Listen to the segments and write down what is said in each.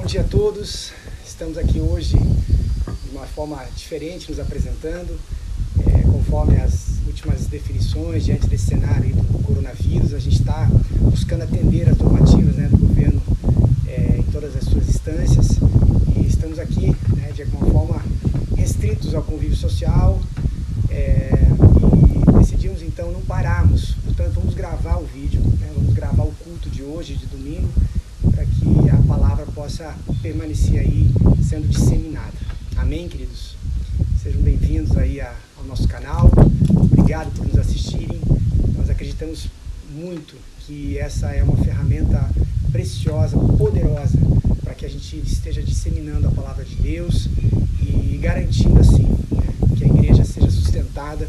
dia a todos. Estamos aqui hoje de uma forma diferente, nos apresentando, conforme as últimas definições diante desse cenário do coronavírus. A gente está buscando atender as normativas do governo em todas as suas instâncias e estamos aqui de alguma forma restritos ao convívio social e decidimos então não pararmos. Portanto, vamos gravar o vídeo, vamos gravar o culto de hoje, de domingo, para que a palavra possa permanecer aí sendo disseminada. Amém, queridos? Sejam bem-vindos aí ao nosso canal. Obrigado por nos assistirem. Nós acreditamos muito que essa é uma ferramenta preciosa, poderosa, para que a gente esteja disseminando a palavra de Deus e garantindo assim que a igreja seja sustentada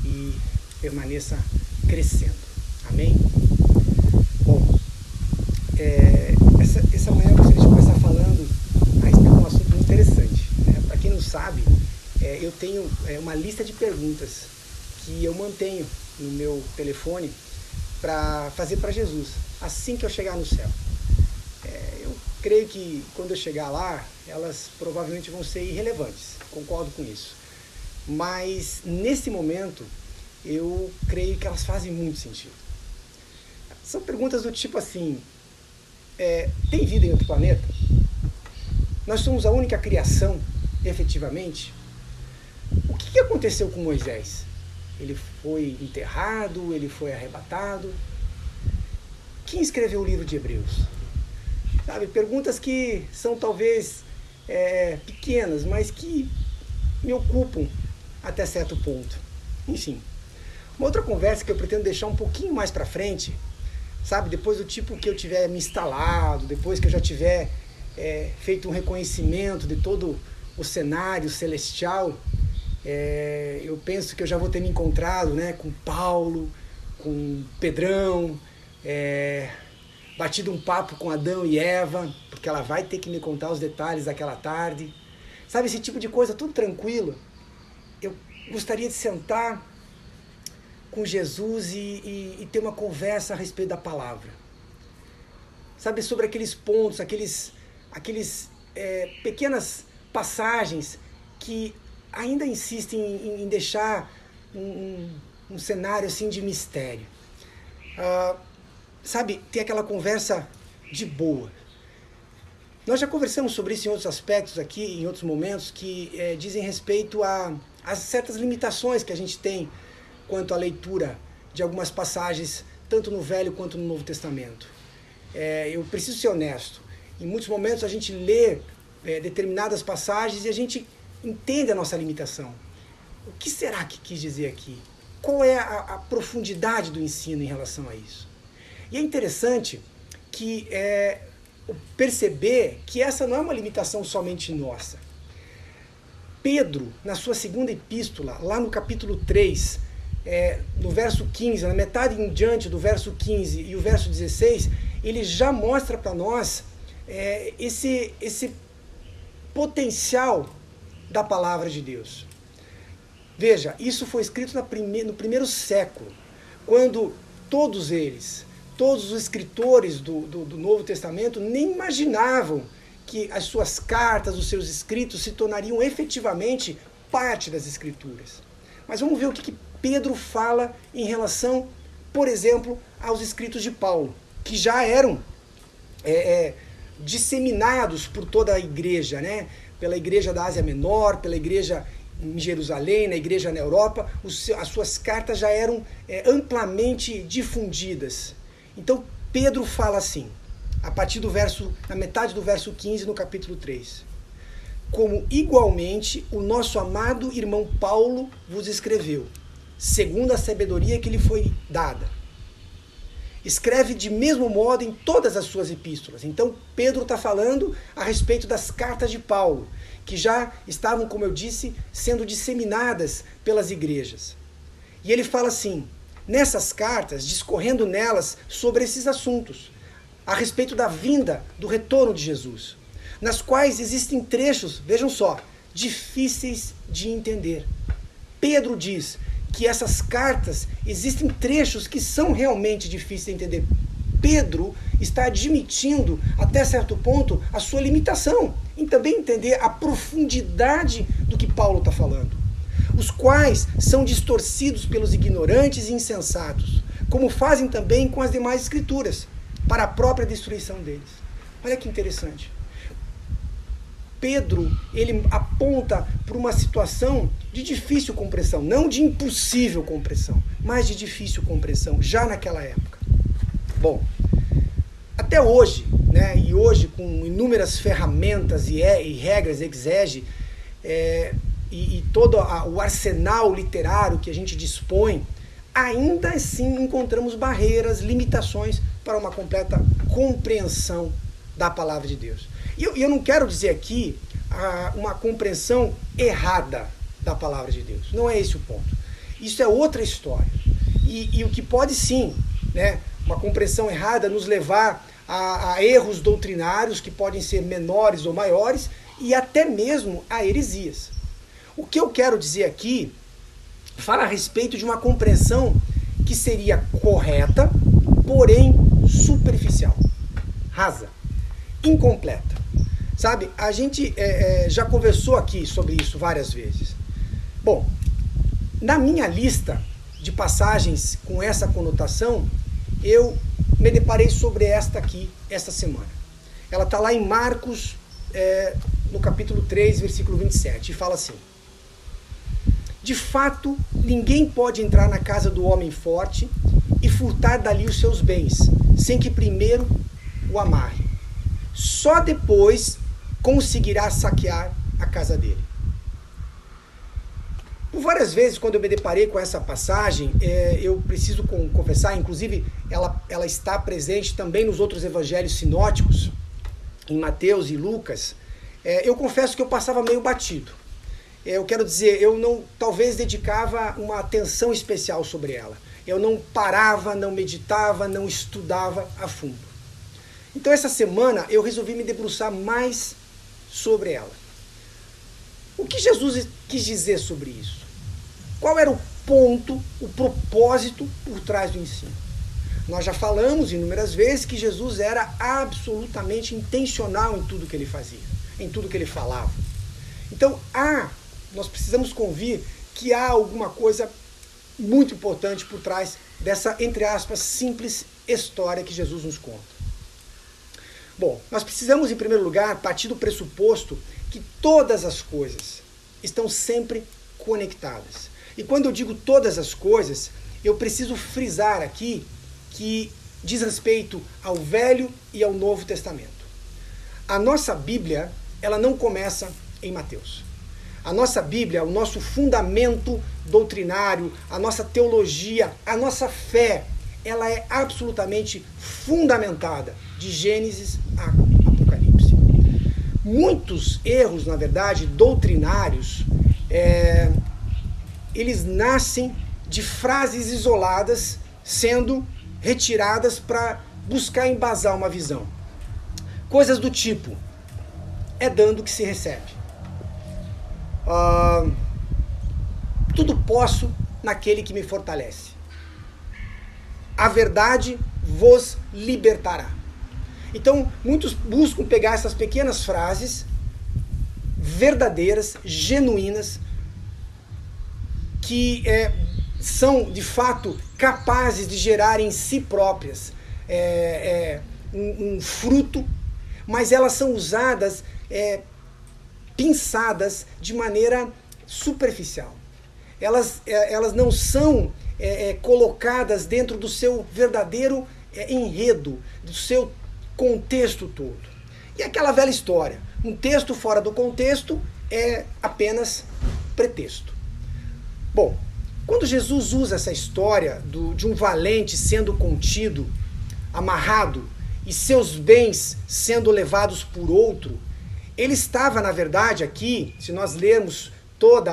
e permaneça crescendo. Amém? Bom, essa manhã eu gostaria de começar falando a respeito de um assunto muito interessante. Para quem não sabe, eu tenho uma lista de perguntas que eu mantenho no meu telefone para fazer para Jesus, assim que eu chegar no céu. Eu creio que quando eu chegar lá, elas provavelmente vão ser irrelevantes, concordo com isso. Mas nesse momento, eu creio que elas fazem muito sentido. São perguntas do tipo assim: tem vida em outro planeta? Nós somos a única criação, efetivamente? O que aconteceu com Moisés? Ele foi enterrado? Ele foi arrebatado? Quem escreveu o livro de Hebreus? Sabe, perguntas que são talvez pequenas, mas que me ocupam até certo ponto. Enfim, uma outra conversa que eu pretendo deixar um pouquinho mais para frente, sabe, depois do tipo que eu tiver me instalado, depois que eu já tiver feito um reconhecimento de todo o cenário celestial, eu penso que eu já vou ter me encontrado com Paulo, com Pedrão, batido um papo com Adão e Eva, porque ela vai ter que me contar os detalhes daquela tarde. Sabe, esse tipo de coisa, tudo tranquilo. Eu gostaria de sentar com Jesus e ter uma conversa a respeito da palavra. Sabe, sobre aqueles pontos, aqueles pequenas passagens que ainda insistem em deixar um cenário assim de mistério. Sabe, ter aquela conversa de boa. Nós já conversamos sobre isso em outros aspectos aqui, em outros momentos, que dizem respeito a certas limitações que a gente tem quanto à leitura de algumas passagens, tanto no Velho quanto no Novo Testamento. Eu preciso ser honesto. Em muitos momentos a gente lê determinadas passagens e a gente entende a nossa limitação. O que será que quis dizer aqui? Qual é a profundidade do ensino em relação a isso? E é interessante que perceber que essa não é uma limitação somente nossa. Pedro, na sua segunda epístola, lá no capítulo 3, no verso 15, na metade em diante do verso 15 e o verso 16, ele já mostra para nós esse potencial da palavra de Deus. Veja, isso foi escrito no primeiro século, quando todos os escritores do Novo Testamento nem imaginavam que as suas cartas, os seus escritos se tornariam efetivamente parte das Escrituras. Mas vamos ver o que Pedro fala em relação, por exemplo, aos escritos de Paulo, que já eram disseminados por toda a igreja, pela igreja da Ásia Menor, pela igreja em Jerusalém, na igreja na Europa. As suas cartas já eram amplamente difundidas. Então Pedro fala assim, a partir na metade do verso 15 no capítulo 3. Como igualmente o nosso amado irmão Paulo vos escreveu, segundo a sabedoria que lhe foi dada. Escreve de mesmo modo em todas as suas epístolas. Então Pedro está falando a respeito das cartas de Paulo, que já estavam, como eu disse, sendo disseminadas pelas igrejas. E ele fala assim, nessas cartas, discorrendo nelas sobre esses assuntos, a respeito da vinda, do retorno de Jesus, nas quais existem trechos, vejam só, difíceis de entender. Pedro diz que essas cartas, existem trechos que são realmente difíceis de entender. Pedro está admitindo, até certo ponto, a sua limitação, em também entender a profundidade do que Paulo está falando, os quais são distorcidos pelos ignorantes e insensatos, como fazem também com as demais escrituras, para a própria destruição deles. Olha que interessante. Pedro, ele aponta para uma situação de difícil compreensão, não de impossível compreensão, mas de difícil compreensão, já naquela época. Bom, até hoje, né, e hoje com inúmeras ferramentas e regras exege, e todo o arsenal literário que a gente dispõe, ainda assim encontramos barreiras, limitações para uma completa compreensão da palavra de Deus. E eu não quero dizer aqui uma compreensão errada da palavra de Deus. Não é esse o ponto. Isso é outra história. E o que pode sim, né, uma compreensão errada nos levar a erros doutrinários que podem ser menores ou maiores e até mesmo a heresias. O que eu quero dizer aqui fala a respeito de uma compreensão que seria correta, porém superficial, rasa, incompleta. Sabe, a gente já conversou aqui sobre isso várias vezes. Bom, na minha lista de passagens com essa conotação, eu me deparei sobre esta aqui, esta semana. Ela está lá em Marcos, no capítulo 3, versículo 27, e fala assim: de fato, ninguém pode entrar na casa do homem forte e furtar dali os seus bens, sem que primeiro o amarre. Só depois conseguirá saquear a casa dele. Por várias vezes, quando eu me deparei com essa passagem, eu preciso confessar, inclusive ela está presente também nos outros evangelhos sinóticos, em Mateus e Lucas, eu confesso que eu passava meio batido. Eu quero dizer, eu não, talvez dedicava uma atenção especial sobre ela. Eu não parava, não meditava, não estudava a fundo. Então essa semana eu resolvi me debruçar mais sobre ela. O que Jesus quis dizer sobre isso? Qual era o ponto, o propósito por trás do ensino? Nós já falamos inúmeras vezes que Jesus era absolutamente intencional em tudo que ele fazia, em tudo que ele falava. Então nós precisamos convir que há alguma coisa muito importante por trás dessa, entre aspas, simples história que Jesus nos conta. Bom, nós precisamos, em primeiro lugar, partir do pressuposto que todas as coisas estão sempre conectadas. E quando eu digo todas as coisas, eu preciso frisar aqui que diz respeito ao Velho e ao Novo Testamento. A nossa Bíblia, ela não começa em Mateus. A nossa Bíblia, o nosso fundamento doutrinário, a nossa teologia, a nossa fé, ela é absolutamente fundamentada de Gênesis a Apocalipse. Muitos erros, na verdade, doutrinários, eles nascem de frases isoladas sendo retiradas para buscar embasar uma visão. Coisas do tipo: é dando que se recebe. Tudo posso naquele que me fortalece. A verdade vos libertará. Então, muitos buscam pegar essas pequenas frases verdadeiras, genuínas, que são, de fato, capazes de gerar em si próprias um fruto, mas elas são usadas, pinçadas de maneira superficial. Elas não são colocadas dentro do seu verdadeiro enredo, do seu contexto todo. E aquela velha história, um texto fora do contexto é apenas pretexto. Bom, quando Jesus usa essa história de um valente sendo contido, amarrado, e seus bens sendo levados por outro, ele estava, na verdade, aqui, se nós lermos toda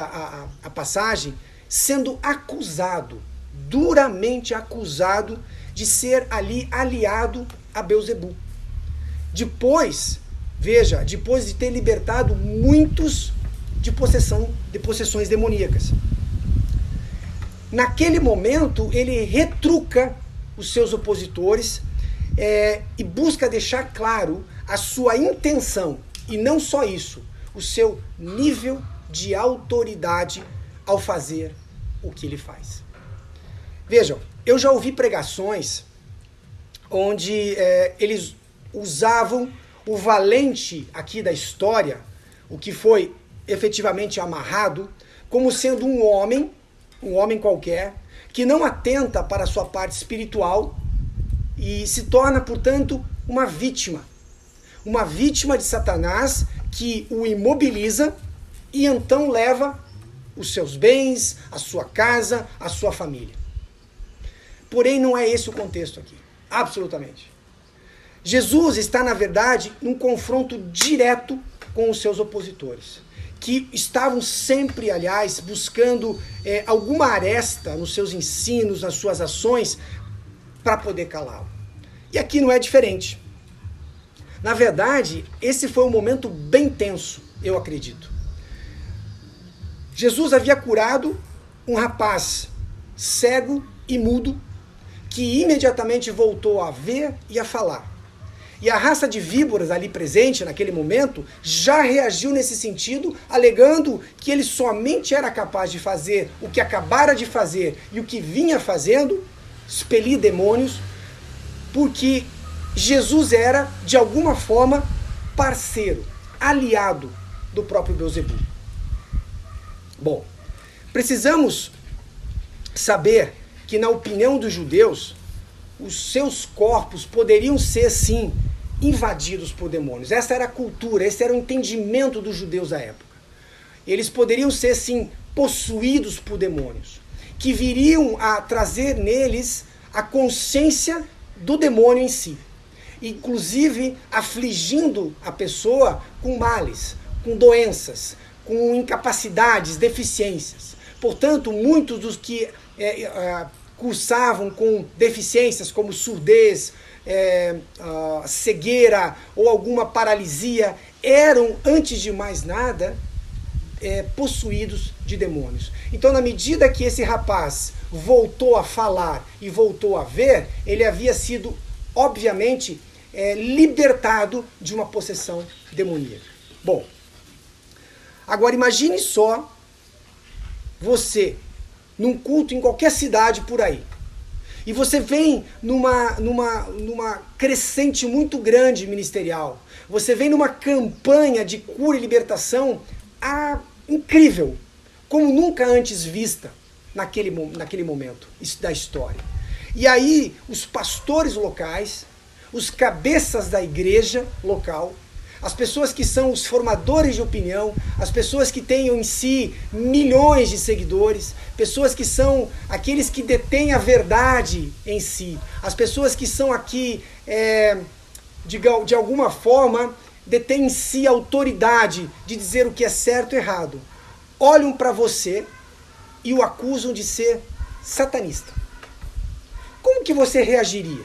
a passagem, sendo acusado, duramente acusado, de ser ali aliado a Belzebu. Depois de ter libertado muitos de possessões demoníacas. Naquele momento, ele retruca os seus opositores, e busca deixar claro a sua intenção, e não só isso, o seu nível de autoridade ao fazer o que ele faz. Vejam, eu já ouvi pregações onde eles usavam o valente aqui da história, o que foi efetivamente amarrado, como sendo um homem qualquer, que não atenta para a sua parte espiritual e se torna, portanto, uma vítima de Satanás que o imobiliza e então leva os seus bens, a sua casa, a sua família. Porém, não é esse o contexto aqui, absolutamente. Jesus está, na verdade, num confronto direto com os seus opositores, que estavam sempre, aliás, buscando alguma aresta nos seus ensinos, nas suas ações, para poder calá-lo. E aqui não é diferente. Na verdade, esse foi um momento bem tenso, eu acredito. Jesus havia curado um rapaz cego e mudo, que imediatamente voltou a ver e a falar. E a raça de víboras ali presente naquele momento já reagiu nesse sentido, alegando que ele somente era capaz de fazer o que acabara de fazer e o que vinha fazendo, expelir demônios, porque Jesus era, de alguma forma, parceiro, aliado do próprio Beelzebul. Bom, precisamos saber que, na opinião dos judeus, os seus corpos poderiam ser, sim, invadidos por demônios. Essa era a cultura, esse era o entendimento dos judeus da época. Eles poderiam ser, sim, possuídos por demônios, que viriam a trazer neles a consciência do demônio em si, inclusive afligindo a pessoa com males, com doenças, com incapacidades, deficiências. Portanto, muitos dos que cursavam com deficiências como surdez, cegueira ou alguma paralisia, eram, antes de mais nada, possuídos de demônios. Então, na medida que esse rapaz voltou a falar e voltou a ver, ele havia sido, obviamente, libertado de uma possessão demoníaca. Bom, agora imagine só você num culto em qualquer cidade por aí. E você vem numa crescente muito grande ministerial. Você vem numa campanha de cura e libertação incrível, como nunca antes vista naquele momento da história. E aí os pastores locais, os cabeças da igreja local, as pessoas que são os formadores de opinião, as pessoas que têm em si milhões de seguidores, pessoas que são aqueles que detêm a verdade em si, as pessoas que são aqui, de alguma forma, detêm em si a autoridade de dizer o que é certo e errado, olham para você e o acusam de ser satanista. Como que você reagiria?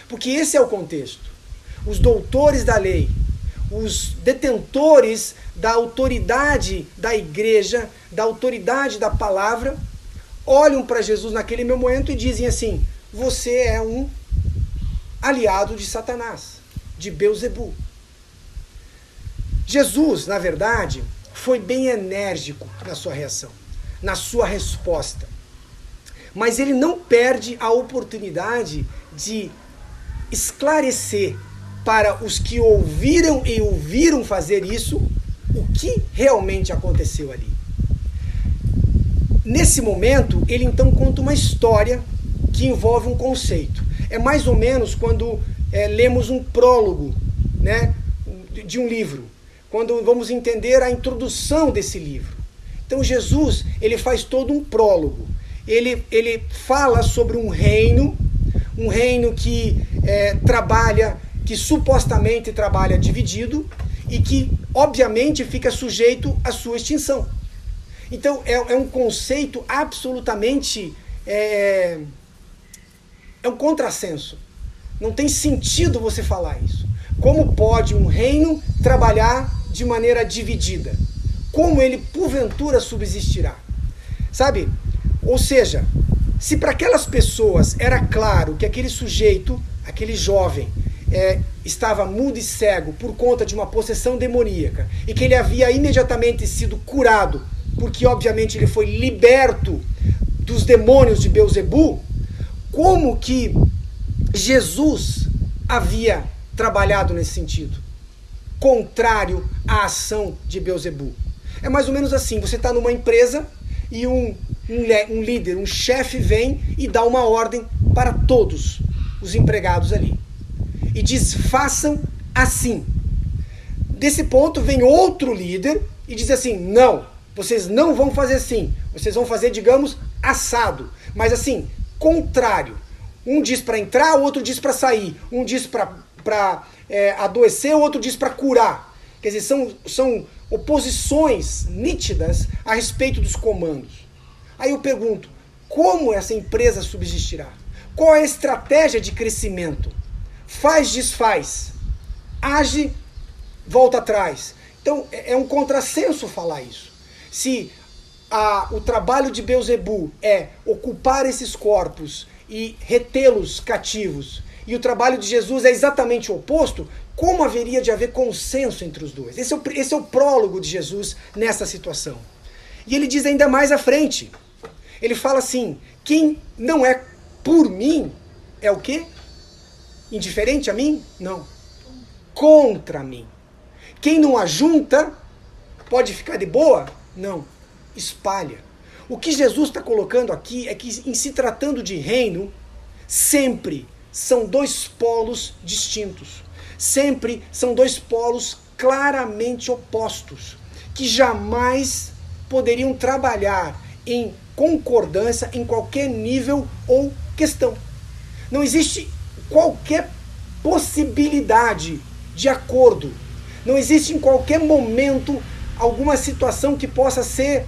Porque esse é o contexto. Os doutores da lei, os detentores da autoridade da igreja, da autoridade da palavra, olham para Jesus naquele momento e dizem assim: você é um aliado de Satanás, de Beelzebul. Jesus, na verdade, foi bem enérgico na sua reação, na sua resposta. Mas ele não perde a oportunidade de esclarecer para os que ouviram e ouviram fazer isso, o que realmente aconteceu ali. Nesse momento, ele então conta uma história que envolve um conceito. É mais ou menos quando lemos um prólogo, né, de um livro, quando vamos entender a introdução desse livro. Então Jesus, ele faz todo um prólogo. Ele fala sobre um reino que que supostamente trabalha dividido e que, obviamente, fica sujeito à sua extinção. Então, é um conceito absolutamente... é um contrassenso. Não tem sentido você falar isso. Como pode um reino trabalhar de maneira dividida? Como ele, porventura, subsistirá? Sabe? Ou seja, se para aquelas pessoas era claro que aquele sujeito, aquele jovem, estava mudo e cego por conta de uma possessão demoníaca e que ele havia imediatamente sido curado, porque obviamente ele foi liberto dos demônios de Beelzebu, como que Jesus havia trabalhado nesse sentido, contrário à ação de Beelzebu. É mais ou menos assim, você está numa empresa e um líder, um chefe vem e dá uma ordem para todos os empregados ali. E diz, façam assim. Desse ponto vem outro líder e diz assim, não, vocês não vão fazer assim, vocês vão fazer, digamos, assado. Mas assim, contrário. Um diz para entrar, o outro diz para sair. Um diz para adoecer, o outro diz para curar. Quer dizer, são oposições nítidas a respeito dos comandos. Aí eu pergunto, como essa empresa subsistirá? Qual é a estratégia de crescimento? Faz, desfaz. Age, volta atrás. Então, é um contrassenso falar isso. Se o trabalho de Beelzebu é ocupar esses corpos e retê-los cativos, e o trabalho de Jesus é exatamente o oposto, como haveria de haver consenso entre os dois? Esse é o prólogo de Jesus nessa situação. E ele diz ainda mais à frente. Ele fala assim, quem não é por mim é o quê? Indiferente a mim? Não. Contra mim. Quem não ajunta pode ficar de boa? Não. Espalha. O que Jesus está colocando aqui é que, em se tratando de reino, sempre são dois polos distintos. Sempre são dois polos claramente opostos, que jamais poderiam trabalhar em concordância em qualquer nível ou questão. Não existe qualquer possibilidade de acordo. Não existe em qualquer momento alguma situação que possa ser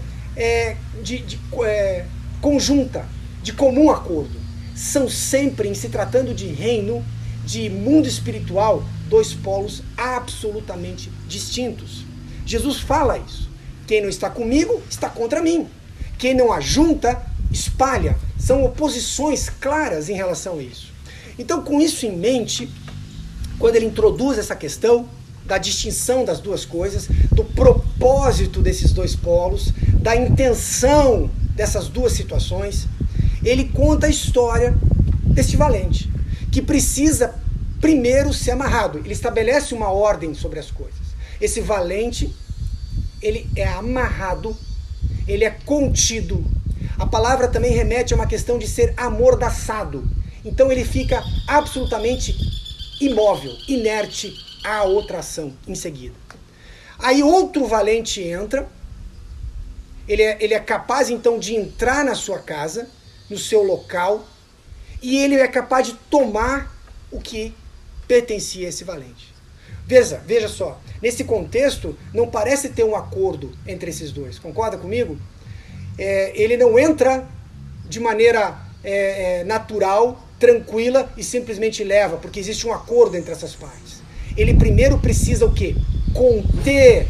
conjunta, de comum acordo. São sempre, em se tratando de reino, de mundo espiritual, dois polos absolutamente distintos. Jesus fala isso. Quem não está comigo, está contra mim. Quem não ajunta, espalha. São oposições claras em relação a isso. Então, com isso em mente, quando ele introduz essa questão da distinção das duas coisas, do propósito desses dois polos, da intenção dessas duas situações, ele conta a história deste valente, que precisa primeiro ser amarrado. Ele estabelece uma ordem sobre as coisas. Esse valente, ele é amarrado, ele é contido. A palavra também remete a uma questão de ser amordaçado. Então ele fica absolutamente imóvel, inerte à outra ação em seguida. Aí outro valente entra, ele é capaz então de entrar na sua casa, no seu local, e ele é capaz de tomar o que pertencia a esse valente. Veja só, nesse contexto não parece ter um acordo entre esses dois, concorda comigo? Ele não entra de maneira natural, tranquila e simplesmente leva, porque existe um acordo entre essas partes. Ele primeiro precisa o quê? Conter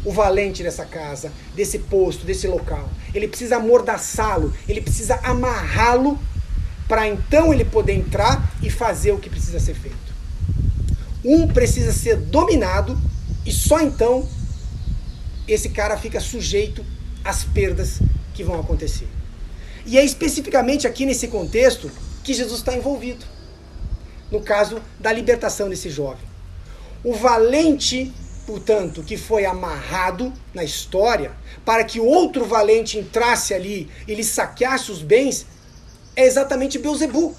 o valente dessa casa, desse posto, desse local. Ele precisa amordaçá-lo, ele precisa amarrá-lo para então ele poder entrar e fazer o que precisa ser feito. Um precisa ser dominado e só então esse cara fica sujeito às perdas que vão acontecer. E é especificamente aqui nesse contexto que Jesus está envolvido, no caso da libertação desse jovem. O valente, portanto, que foi amarrado na história para que outro valente entrasse ali e lhe saqueasse os bens, é exatamente Beelzebu.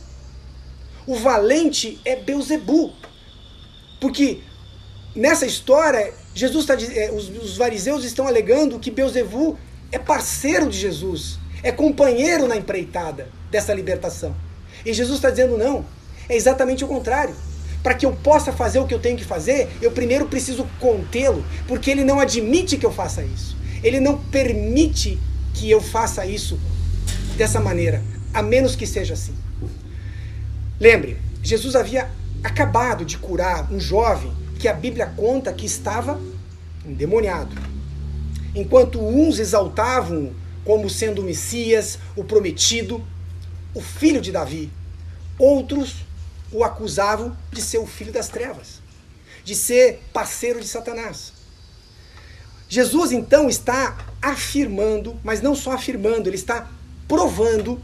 O valente é Beelzebu. Porque nessa história, os fariseus estão alegando que Beelzebu é parceiro de Jesus, é companheiro na empreitada dessa libertação. E Jesus está dizendo não, é exatamente o contrário. Para que eu possa fazer o que eu tenho que fazer, eu primeiro preciso contê-lo, porque ele não admite que eu faça isso. Ele não permite que eu faça isso dessa maneira, a menos que seja assim. Lembre, Jesus havia acabado de curar um jovem que a Bíblia conta que estava endemoniado. Enquanto uns exaltavam como sendo o Messias, o prometido, o filho de Davi, outros o acusavam de ser o filho das trevas, de ser parceiro de Satanás. Jesus, então, está afirmando, mas não só afirmando, ele está provando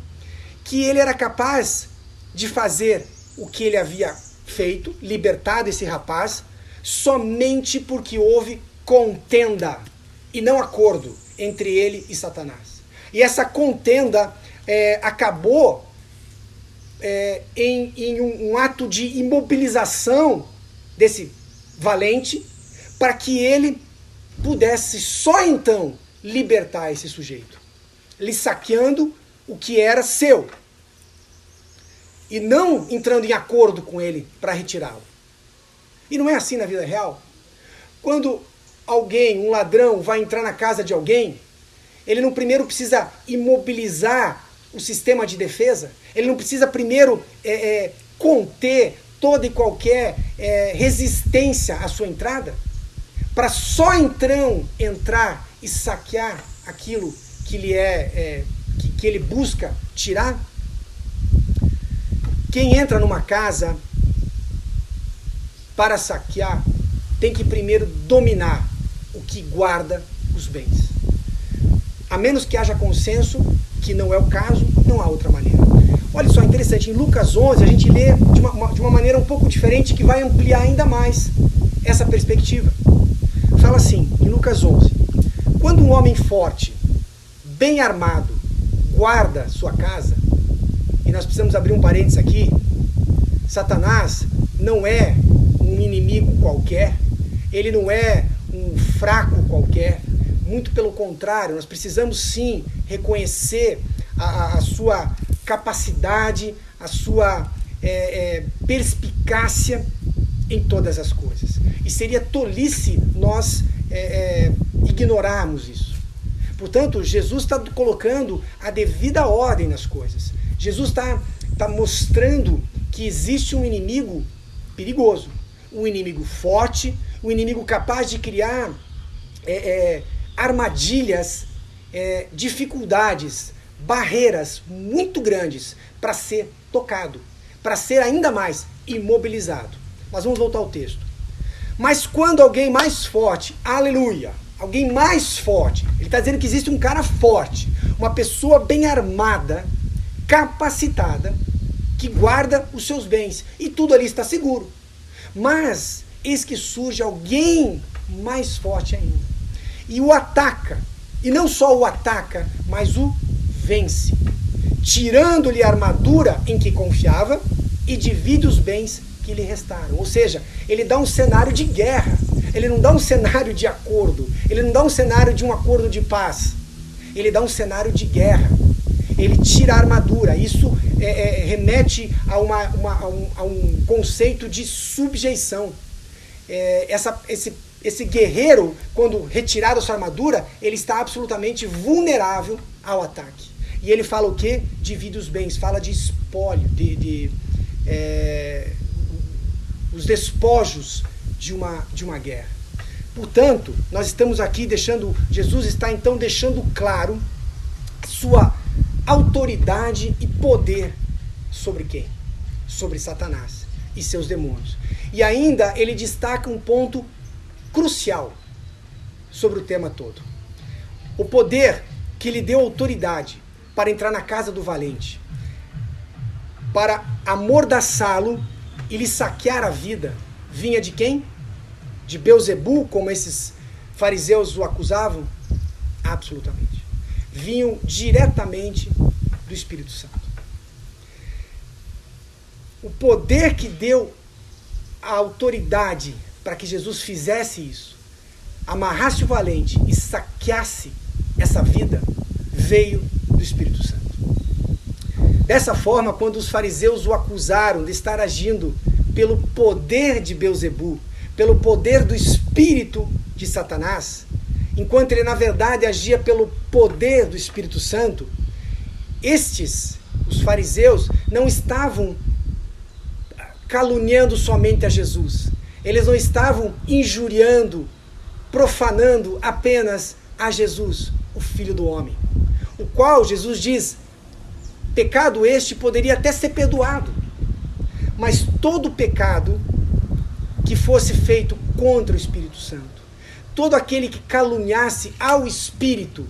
que ele era capaz de fazer o que ele havia feito, libertado esse rapaz, somente porque houve contenda e não acordo entre ele e Satanás. E essa contenda acabou em um ato de imobilização desse valente, para que ele pudesse só então libertar esse sujeito, lhe saqueando o que era seu e não entrando em acordo com ele para retirá-lo. E não é assim na vida real. Quando alguém, um ladrão, vai entrar na casa de alguém, ele não primeiro precisa imobilizar o sistema de defesa, ele não precisa primeiro conter toda e qualquer resistência à sua entrada, para só então entrar e saquear aquilo que que ele busca tirar. Quem entra numa casa para saquear tem que primeiro dominar o que guarda os bens. A menos que haja consenso, que não é o caso, não há outra maneira. Olha só, interessante, em Lucas 11 a gente lê de uma maneira um pouco diferente, que vai ampliar ainda mais essa perspectiva. Fala assim, em Lucas 11, quando um homem forte, bem armado, guarda sua casa, e nós precisamos abrir um parênteses aqui, Satanás não é um inimigo qualquer, ele não é um fraco qualquer, muito pelo contrário, nós precisamos sim reconhecer a sua capacidade, a sua perspicácia em todas as coisas. E seria tolice nós ignorarmos isso. Portanto, Jesus está colocando a devida ordem nas coisas. Jesus está mostrando que existe um inimigo perigoso, um inimigo forte, um inimigo capaz de criar armadilhas, dificuldades, barreiras muito grandes para ser tocado, para ser ainda mais imobilizado. Mas vamos voltar ao texto. Mas quando alguém mais forte, aleluia, alguém mais forte, ele está dizendo que existe um cara forte, uma pessoa bem armada, capacitada, que guarda os seus bens, e tudo ali está seguro. Mas eis que surge alguém mais forte ainda, e o ataca, e não só o ataca, mas o vence, tirando-lhe a armadura em que confiava e divide os bens que lhe restaram. Ou seja, ele dá um cenário de guerra, ele não dá um cenário de acordo, ele não dá um cenário de um acordo de paz, ele dá um cenário de guerra. Ele tira a armadura. Isso remete a um conceito de subjeição. Esse guerreiro, quando retirado a sua armadura, ele está absolutamente vulnerável ao ataque. E ele fala o quê? Divide os bens, fala de espólio, os despojos de uma guerra. Portanto, nós estamos aqui Jesus está então deixando claro sua autoridade e poder sobre quem? Sobre Satanás e seus demônios. E ainda ele destaca um ponto crucial sobre o tema todo. O poder que lhe deu autoridade para entrar na casa do valente, para amordaçá-lo e lhe saquear a vida, vinha de quem? De Beelzebu, como esses fariseus o acusavam? Absolutamente. Vinham diretamente do Espírito Santo. O poder que deu a autoridade para que Jesus fizesse isso, amarrasse o valente e saqueasse essa vida, veio do Espírito Santo. Dessa forma, quando os fariseus o acusaram de estar agindo pelo poder de Beelzebu, pelo poder do espírito de Satanás, enquanto ele na verdade agia pelo poder do Espírito Santo, os fariseus, não estavam caluniando somente a Jesus. Eles não estavam injuriando, profanando apenas a Jesus, o Filho do Homem, o qual Jesus diz, pecado este poderia até ser perdoado. mas todo pecado que fosse feito contra o Espírito Santo. Todo aquele que caluniasse ao Espírito,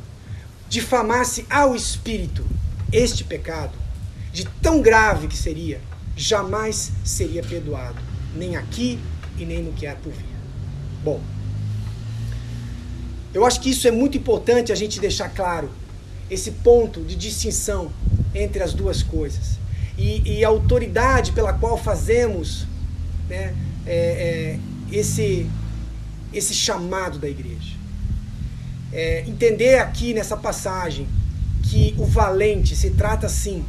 difamasse ao Espírito, este pecado, de tão grave que seria, jamais seria perdoado, nem aqui e nem no que há por vir. Bom, eu acho que isso é muito importante a gente deixar claro, esse ponto de distinção entre as duas coisas. E a autoridade pela qual fazemos, né, esse chamado da igreja. Entender aqui nessa passagem que o valente se trata sim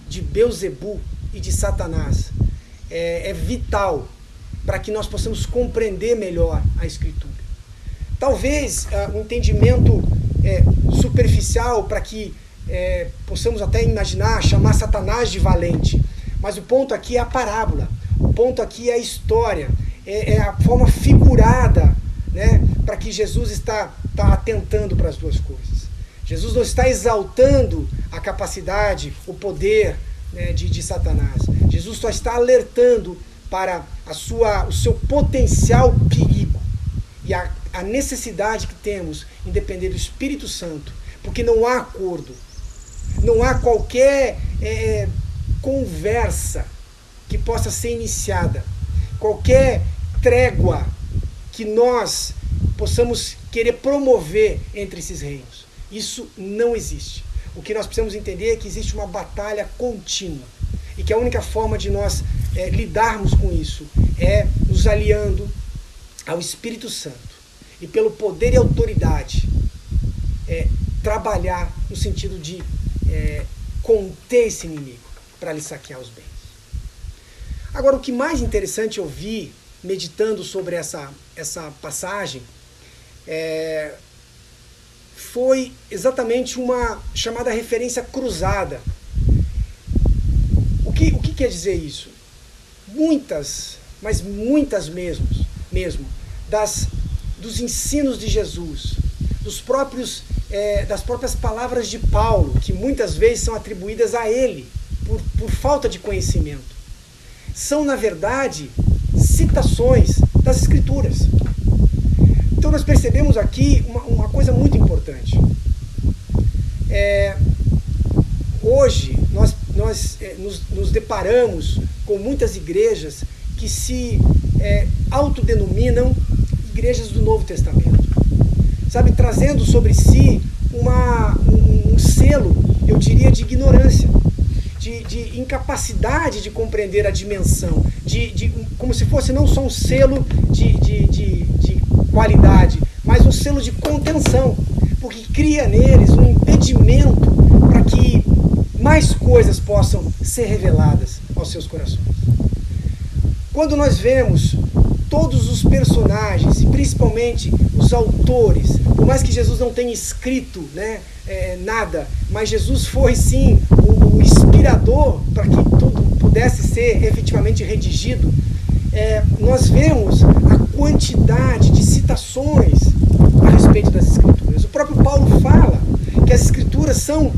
de Belzebu e de Satanás é vital para que nós possamos compreender melhor a Escritura. Talvez um entendimento superficial para que possamos até imaginar, chamar Satanás de valente, mas o ponto aqui é a parábola, o ponto aqui é a história, é a forma figurada, né, para que Jesus está atentando para as duas coisas. Jesus não está exaltando a capacidade, o poder, né, de Satanás. Jesus só está alertando para o seu potencial perigo e a necessidade que temos em depender do Espírito Santo, porque não há acordo, não há qualquer conversa que possa ser iniciada, qualquer trégua que nós possamos querer promover entre esses reinos. Isso não existe. O que nós precisamos entender é que existe uma batalha contínua e que a única forma de nós lidarmos com isso é nos aliando ao Espírito Santo e pelo poder e autoridade trabalhar no sentido de conter esse inimigo para lhe saquear os bens. Agora, o que mais interessante eu vi meditando sobre essa passagem foi exatamente uma chamada referência cruzada. O que quer dizer isso? Muitas, mas muitas mesmo, dos ensinos de Jesus, das próprias palavras de Paulo, que muitas vezes são atribuídas a ele por falta de conhecimento, são, na verdade, citações das Escrituras. Então nós percebemos aqui uma coisa muito importante. Hoje nós nos deparamos com muitas igrejas que se autodenominam igrejas do Novo Testamento, sabe, trazendo sobre si um selo, eu diria, de ignorância, de incapacidade de compreender a dimensão, como se fosse não só um selo de qualidade, mas um selo de contenção, porque cria neles um impedimento para que mais coisas possam ser reveladas aos seus corações. Quando nós vemos todos os personagens, e principalmente os autores, por mais que Jesus não tenha escrito, né, nada, mas Jesus foi sim o inspirador para que tudo pudesse ser efetivamente redigido, nós vemos a quantidade de citações a respeito das Escrituras. O próprio Paulo fala que as Escrituras são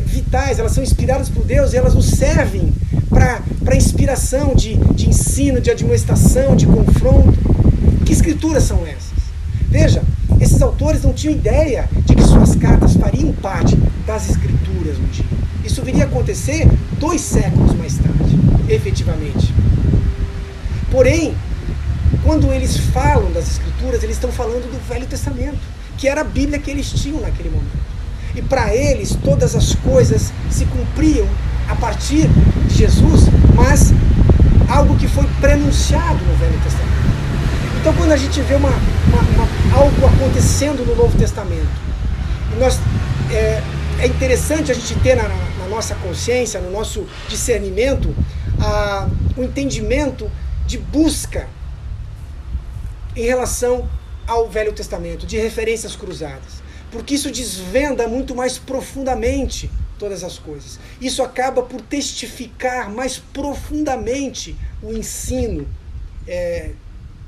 vitais, elas são inspiradas por Deus e elas nos servem para inspiração de ensino, de admoestação, de confronto. Que Escrituras são essas? Veja, esses autores não tinham ideia de que suas cartas fariam parte das Escrituras um dia. Isso viria a acontecer 2 séculos mais tarde, efetivamente. Porém, quando eles falam das Escrituras, eles estão falando do Velho Testamento, que era a Bíblia que eles tinham naquele momento. E para eles, todas as coisas se cumpriam a partir de Jesus, mas algo que foi prenunciado no Velho Testamento. Então, quando a gente vê algo acontecendo no Novo Testamento, é interessante a gente ter na nossa consciência, no nosso discernimento, o entendimento de busca em relação ao Velho Testamento, de referências cruzadas. Porque isso desvenda muito mais profundamente todas as coisas. Isso acaba por testificar mais profundamente o ensino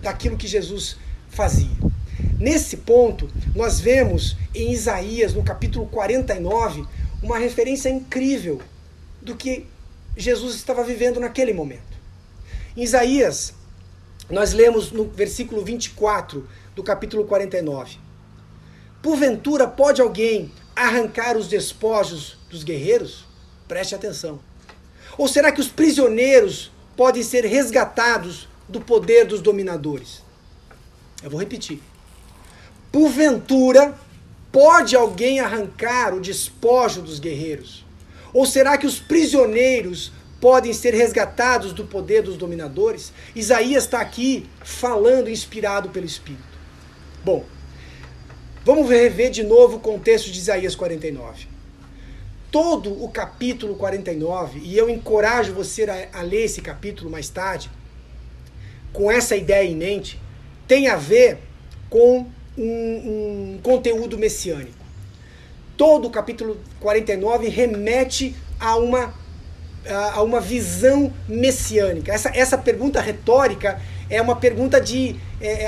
daquilo que Jesus fazia. Nesse ponto, nós vemos em Isaías, no capítulo 49, uma referência incrível do que Jesus estava vivendo naquele momento. Em Isaías, nós lemos no versículo 24 do capítulo 49. Porventura pode alguém arrancar os despojos dos guerreiros? Preste atenção. Ou será que os prisioneiros podem ser resgatados do poder dos dominadores? Eu vou repetir. Porventura pode alguém arrancar o despojo dos guerreiros? Ou será que os prisioneiros podem ser resgatados do poder dos dominadores? Isaías está aqui falando inspirado pelo Espírito. Bom, vamos rever de novo o contexto de Isaías 49. Todo o capítulo 49, e eu encorajo você a ler esse capítulo mais tarde, com essa ideia em mente, tem a ver com um conteúdo messiânico. Todo o capítulo 49 remete a uma visão messiânica. Essa pergunta retórica é uma pergunta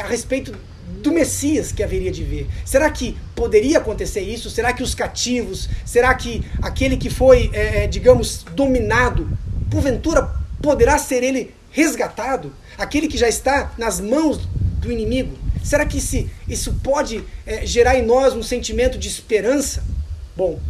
a respeito do Messias que haveria de vir. Será que poderia acontecer isso? Será que os cativos, será que aquele que foi, digamos, dominado, porventura poderá ser ele resgatado? Aquele que já está nas mãos do inimigo? Será que isso pode gerar em nós um sentimento de esperança? Bom,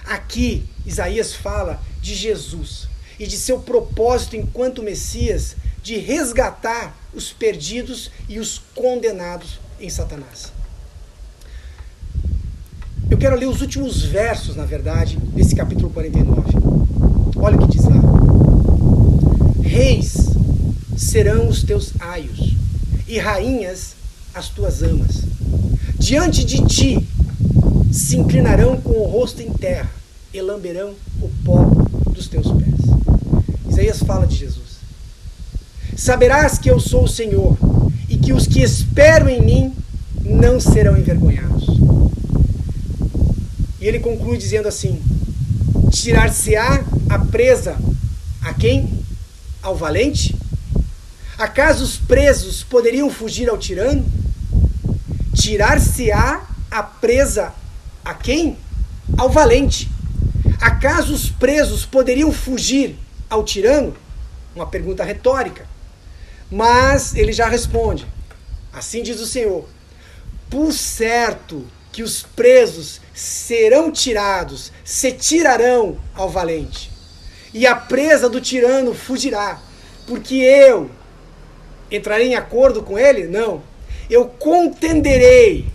aqui Isaías fala de Jesus e de seu propósito enquanto Messias de resgatar os perdidos e os condenados em Satanás. Eu quero ler os últimos versos, na verdade, desse capítulo 49. Olha o que diz lá. Reis serão os teus aios, e rainhas as tuas amas. Diante de ti se inclinarão com o rosto em terra, e lamberão o pó dos teus pés. Isaías fala de Jesus. Saberás que eu sou o Senhor, e que os que esperam em mim não serão envergonhados. E ele conclui dizendo assim: tirar-se-á a presa a quem? Ao valente? Acaso os presos poderiam fugir ao tirano? Tirar-se-á a presa a quem? Ao valente. Acaso os presos poderiam fugir ao tirano? Uma pergunta retórica. Mas ele já responde: assim diz o Senhor, por certo que os presos serão tirados, se tirarão ao valente, e a presa do tirano fugirá, porque eu entrarei em acordo com ele? Não. Eu contenderei,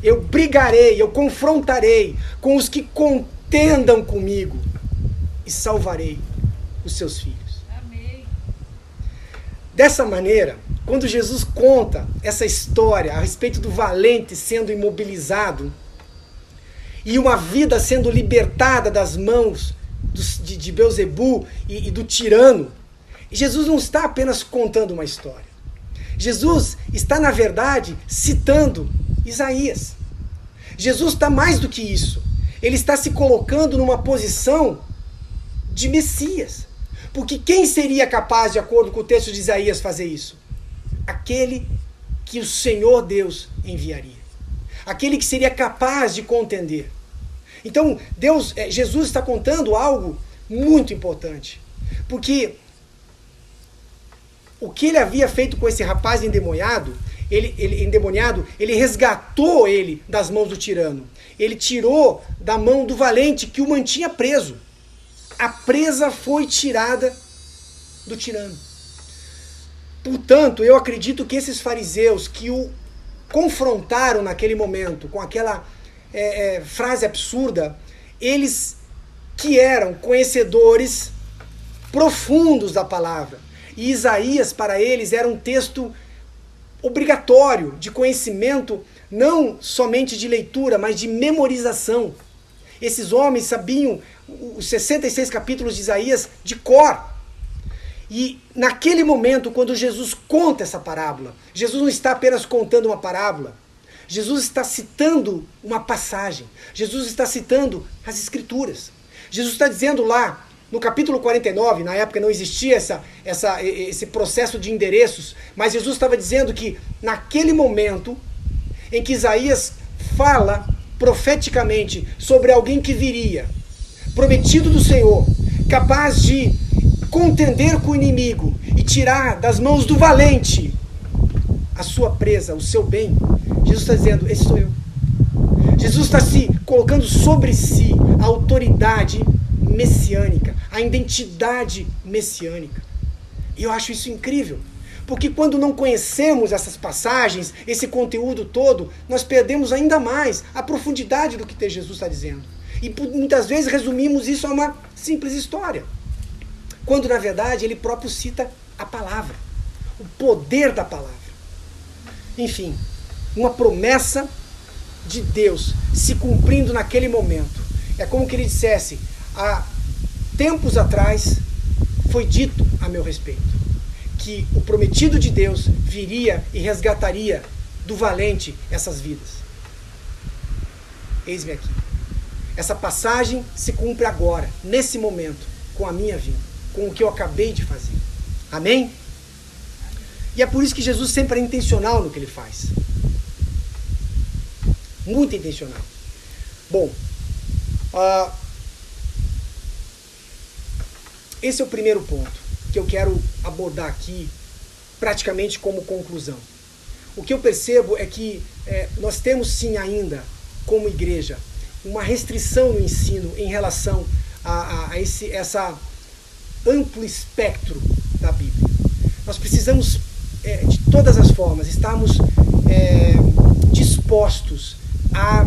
eu brigarei, eu confrontarei com os que contendam comigo e salvarei os seus filhos. Amém. Dessa maneira, quando Jesus conta essa história a respeito do valente sendo imobilizado e uma vida sendo libertada das mãos de Beelzebu e do tirano, Jesus não está apenas contando uma história. Jesus está, na verdade, citando Isaías. Jesus está mais do que isso. Ele está se colocando numa posição de Messias. Porque quem seria capaz, de acordo com o texto de Isaías, fazer isso? Aquele que o Senhor Deus enviaria. Aquele que seria capaz de contender. Então, Jesus está contando algo muito importante. Porque o que ele havia feito com esse rapaz endemoniado, ele resgatou ele das mãos do tirano. Ele tirou da mão do valente que o mantinha preso. A presa foi tirada do tirano. Portanto, eu acredito que esses fariseus que o confrontaram naquele momento com aquela frase absurda, eles que eram conhecedores profundos da palavra. E Isaías, para eles, era um texto obrigatório de conhecimento, não somente de leitura, mas de memorização. Esses homens sabiam os 66 capítulos de Isaías de cor. E naquele momento, quando Jesus conta essa parábola, Jesus não está apenas contando uma parábola, Jesus está citando uma passagem, Jesus está citando as Escrituras. Jesus está dizendo lá, no capítulo 49, na época não existia esse processo de endereços, mas Jesus estava dizendo que naquele momento em que Isaías fala profeticamente sobre alguém que viria, prometido do Senhor, capaz de contender com o inimigo e tirar das mãos do valente a sua presa, o seu bem, Jesus está dizendo, esse sou eu. Jesus está se colocando sobre si a autoridade messiânica, a identidade messiânica. E eu acho isso incrível, porque quando não conhecemos essas passagens, esse conteúdo todo, nós perdemos ainda mais a profundidade do que Jesus está dizendo. E muitas vezes resumimos isso a uma simples história, quando na verdade ele próprio cita a palavra, o poder da palavra. Enfim, uma promessa de Deus se cumprindo naquele momento. É como que ele dissesse, há tempos atrás foi dito a meu respeito, que o prometido de Deus viria e resgataria do valente essas vidas. Eis-me aqui. Essa passagem se cumpre agora, nesse momento, com a minha vida, com o que eu acabei de fazer. Amém? E é por isso que Jesus sempre é intencional no que ele faz. Muito intencional. Bom, esse é o primeiro ponto que eu quero abordar aqui, praticamente como conclusão. O que eu percebo é que nós temos sim ainda, como igreja, uma restrição no ensino em relação a essa amplo espectro da Bíblia. Nós precisamos, de todas as formas, estarmos dispostos a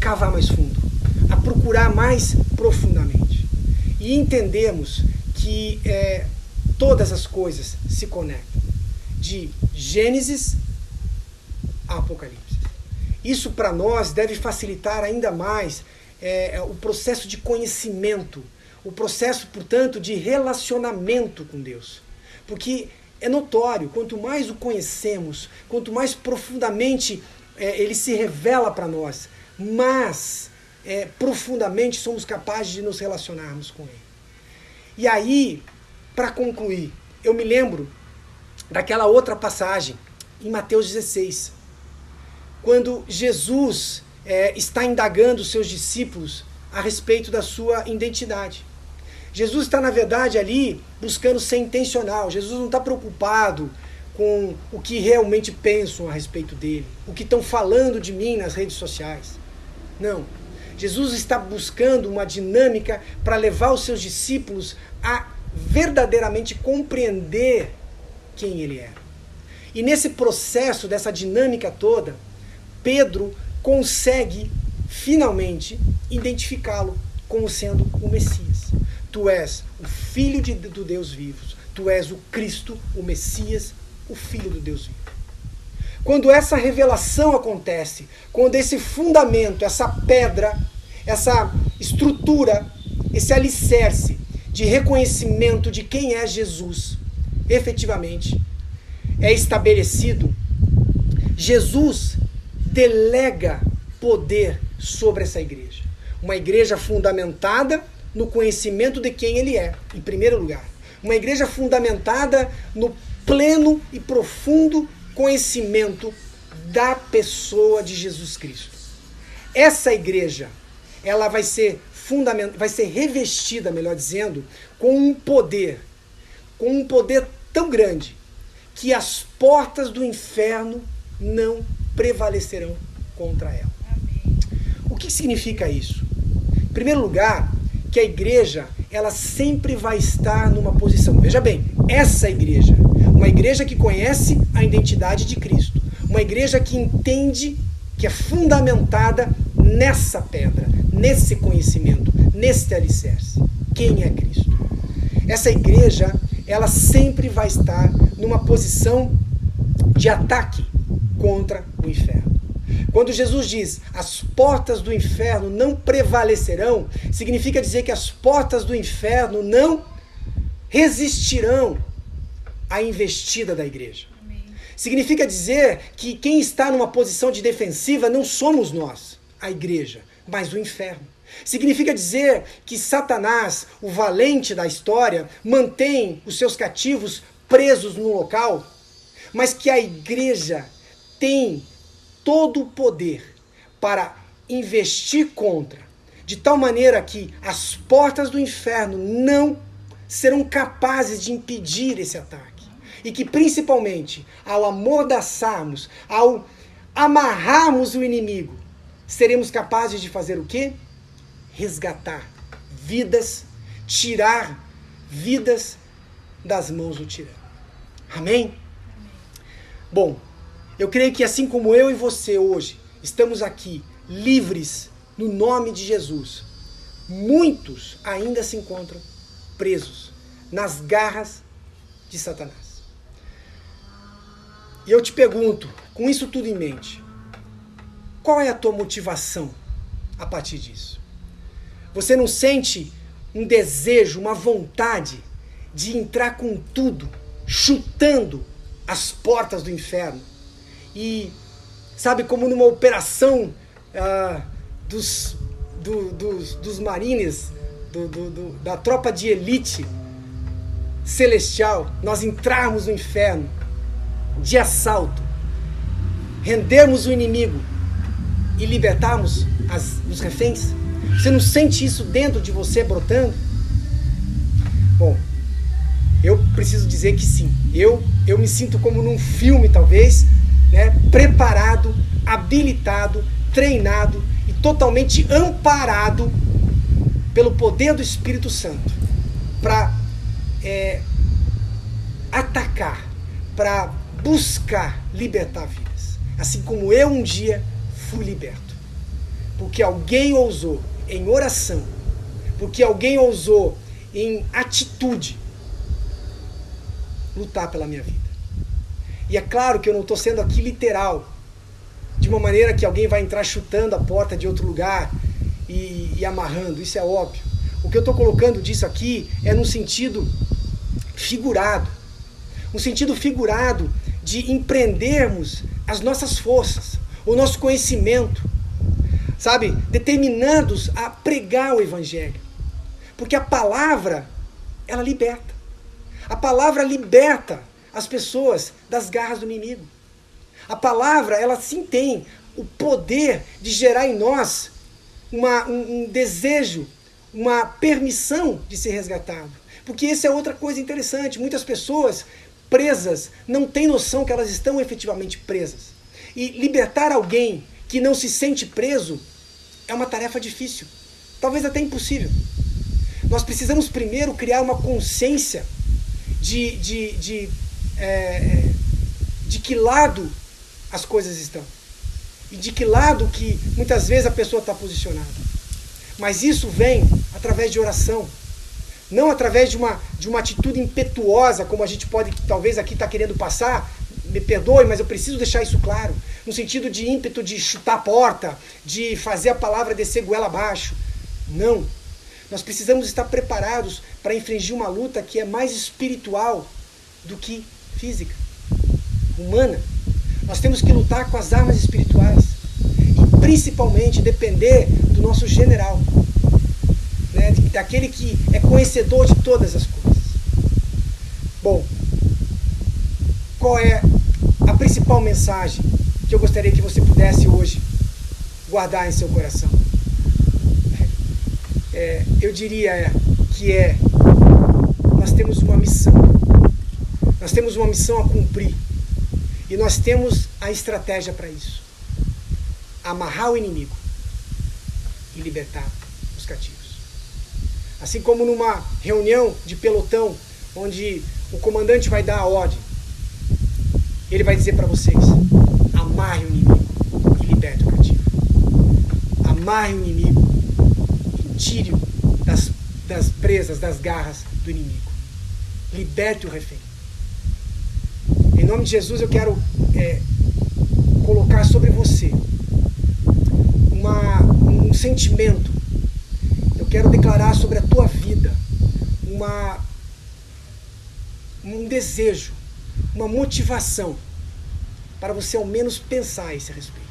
cavar mais fundo, a procurar mais profundamente e entendermos que todas as coisas se conectam, de Gênesis a Apocalipse. Isso para nós deve facilitar ainda mais o processo de conhecimento, o processo, portanto, de relacionamento com Deus. Porque é notório, quanto mais o conhecemos, quanto mais profundamente ele se revela para nós, mas profundamente somos capazes de nos relacionarmos com ele. E aí, para concluir, eu me lembro daquela outra passagem, em Mateus 16, quando Jesus está indagando os seus discípulos a respeito da sua identidade. Jesus está, na verdade, ali buscando ser intencional. Jesus não está preocupado com o que realmente pensam a respeito dele, o que estão falando de mim nas redes sociais. Não. Jesus está buscando uma dinâmica para levar os seus discípulos a verdadeiramente compreender quem ele é. E nesse processo, dessa dinâmica toda, Pedro consegue finalmente identificá-lo como sendo o Messias. Tu és o Filho do Deus vivo. Tu és o Cristo, o Messias, o Filho do Deus vivo. Quando essa revelação acontece, quando esse fundamento, essa pedra, essa estrutura, esse alicerce de reconhecimento de quem é Jesus, efetivamente, é estabelecido, Jesus delega poder sobre essa igreja. Uma igreja fundamentada no conhecimento de quem ele é, em primeiro lugar. Uma igreja fundamentada no pleno e profundo conhecimento da pessoa de Jesus Cristo. Essa igreja, ela vai ser revestida, melhor dizendo, com um poder tão grande que as portas do inferno não prevalecerão contra ela. Amém. O que significa isso? Em primeiro lugar, que a igreja, ela sempre vai estar numa posição. Veja bem, essa igreja, uma igreja que conhece a identidade de Cristo, uma igreja que entende, que é fundamentada nessa pedra, nesse conhecimento, nesse alicerce. Quem é Cristo? Essa igreja, ela sempre vai estar numa posição de ataque contra o inferno. Quando Jesus diz, as portas do inferno não prevalecerão, significa dizer que as portas do inferno não resistirão à investida da igreja. Amém. Significa dizer que quem está numa posição de defensiva não somos nós, a igreja, mas o inferno. Significa dizer que Satanás, o valente da história, mantém os seus cativos presos no local, mas que a igreja tem todo o poder para investir contra, de tal maneira que as portas do inferno não serão capazes de impedir esse ataque. E que principalmente, ao amordaçarmos, ao amarrarmos o inimigo, seremos capazes de fazer o quê? Resgatar vidas, tirar vidas das mãos do tirano. Amém? Bom, eu creio que assim como eu e você hoje estamos aqui livres no nome de Jesus, muitos ainda se encontram presos nas garras de Satanás. E eu te pergunto, com isso tudo em mente, qual é a tua motivação a partir disso? Você não sente um desejo, uma vontade de entrar com tudo, chutando as portas do inferno? E, sabe, como numa operação dos marines, da tropa de elite celestial, nós entrarmos no inferno de assalto, rendermos o inimigo e libertarmos os reféns? Você não sente isso dentro de você brotando? Bom, eu preciso dizer que sim. Eu me sinto como num filme, talvez, né, preparado, habilitado, treinado e totalmente amparado pelo poder do Espírito Santo para atacar, para buscar libertar vidas. Assim como eu um dia fui liberto. Porque alguém ousou em oração, porque alguém ousou em atitude lutar pela minha vida. E é claro que eu não estou sendo aqui literal, de uma maneira que alguém vai entrar chutando a porta de outro lugar e amarrando, isso é óbvio. O que eu estou colocando disso aqui é no sentido figurado, um sentido figurado de empreendermos as nossas forças, o nosso conhecimento, sabe, determinados a pregar o Evangelho. Porque a palavra, ela liberta. A palavra liberta as pessoas das garras do inimigo. A palavra, ela sim tem o poder de gerar em nós um desejo, uma permissão de ser resgatado. Porque essa é outra coisa interessante. Muitas pessoas presas não têm noção que elas estão efetivamente presas. E libertar alguém que não se sente preso é uma tarefa difícil, talvez até impossível. Nós precisamos primeiro criar uma consciência de que lado as coisas estão e de que lado que muitas vezes a pessoa está posicionada. Mas isso vem através de oração, não através de uma atitude impetuosa, como a gente pode talvez aqui estar querendo passar. Me perdoe, mas eu preciso deixar isso claro, no sentido de ímpeto de chutar a porta, de fazer a palavra descer goela abaixo. Não. Nós precisamos estar preparados para infringir uma luta que é mais espiritual do que física, humana. Nós temos que lutar com as armas espirituais e principalmente depender do nosso general, né, daquele que é conhecedor de todas as coisas. Bom, qual é a principal mensagem que eu gostaria que você pudesse hoje guardar em seu coração? Eu diria que nós temos uma missão. Nós temos uma missão a cumprir. E nós temos a estratégia para isso. Amarrar o inimigo e libertar os cativos. Assim como numa reunião de pelotão, onde o comandante vai dar a ordem, ele vai dizer para vocês: amarre o inimigo e liberte o cativo. Amarre o inimigo e tire-o das presas, das garras do inimigo. Liberte o refém. Em nome de Jesus eu quero colocar sobre você um sentimento. Eu quero declarar sobre a tua vida um desejo, uma motivação para você ao menos pensar a esse respeito.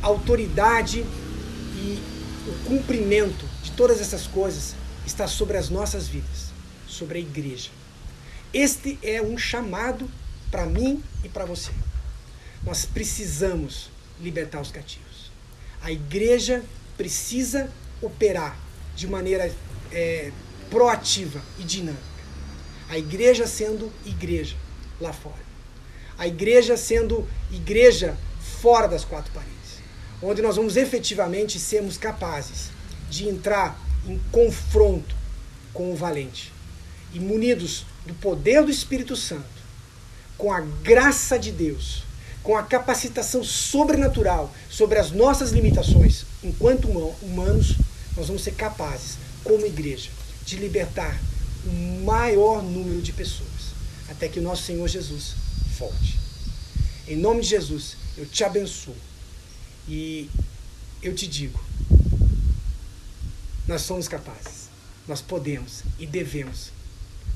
A autoridade e o cumprimento de todas essas coisas está sobre as nossas vidas, sobre a igreja. Este é um chamado para mim e para você. Nós precisamos libertar os cativos. A igreja precisa operar de maneira proativa e dinâmica. A igreja sendo igreja lá fora. A igreja sendo igreja fora das quatro paredes. Onde nós vamos efetivamente sermos capazes de entrar em confronto com o valente. E munidos do poder do Espírito Santo, com a graça de Deus, com a capacitação sobrenatural sobre as nossas limitações, enquanto humanos, nós vamos ser capazes, como igreja, de libertar o maior número de pessoas, até que o nosso Senhor Jesus volte. Em nome de Jesus, eu te abençoo e eu te digo, nós somos capazes, nós podemos e devemos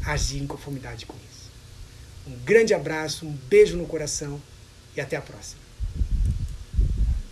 agir em conformidade com isso. Um grande abraço, um beijo no coração e até a próxima.